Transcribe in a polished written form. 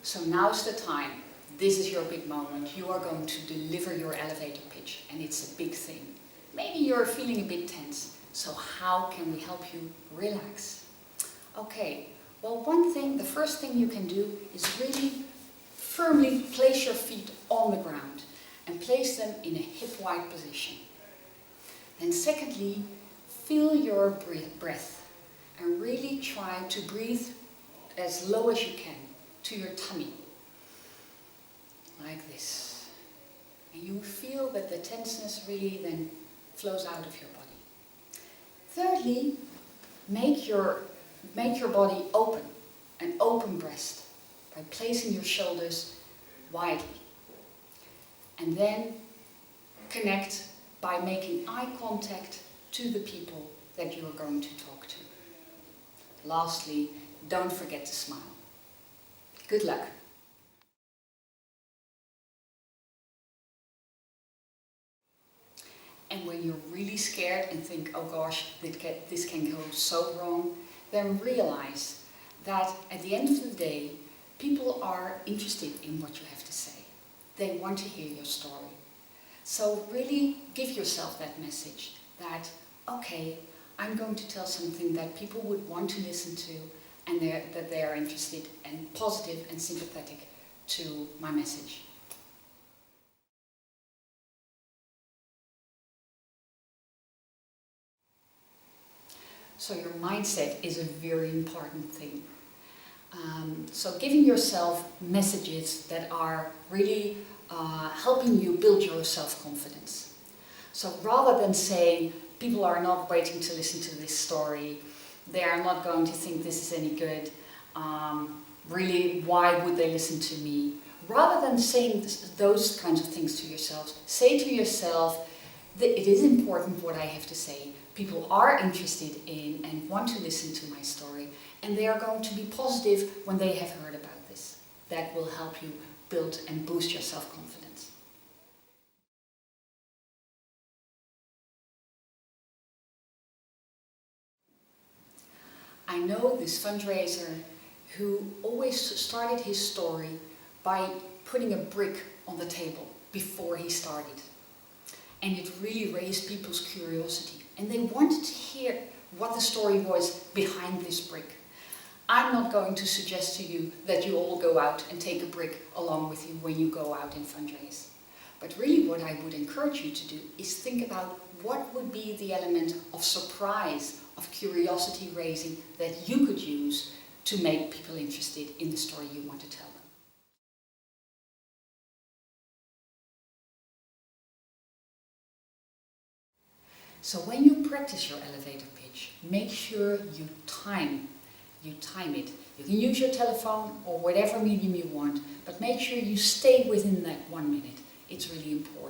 So now's the time. This is your big moment. You are going to deliver your elevator pitch, and it's a big thing. Maybe you're feeling a bit tense. So how can we help you relax? Okay, well, the first thing you can do is really firmly place your feet on the ground and place them in a hip-wide position. Then secondly, feel your breath and really try to breathe as low as you can to your tummy, like this. And you feel that the tenseness really then flows out of your body. Thirdly, make your body open, an open breast, by placing your shoulders widely. And then connect by making eye contact to the people that you are going to talk to. Lastly, don't forget to smile. Good luck. And when you're really scared and think, oh gosh, this can go so wrong, then realize that at the end of the day, people are interested in what you have to say. They want to hear your story. So really give yourself that message that, okay, I'm going to tell something that people would want to listen to, and that they are interested and positive and sympathetic to my message. So your mindset is a very important thing. So giving yourself messages that are really helping you build your self-confidence. So rather than saying, people are not waiting to listen to this story, they are not going to think this is any good, really, why would they listen to me? Rather than saying those kinds of things to yourself, say to yourself that it is important what I have to say. People are interested in and want to listen to my story, and they are going to be positive when they have heard about this. That will help you build and boost your self-confidence. I know this fundraiser who always started his story by putting a brick on the table before he started. And it really raised people's curiosity. And they wanted to hear what the story was behind this brick. I'm not going to suggest to you that you all go out and take a brick along with you when you go out and fundraise. But really what I would encourage you to do is think about what would be the element of surprise, of curiosity raising that you could use to make people interested in the story you want to tell them. So when you practice your elevator pitch, make sure you time it. You can use your telephone or whatever medium you want, but make sure you stay within that 1 minute. It's really important.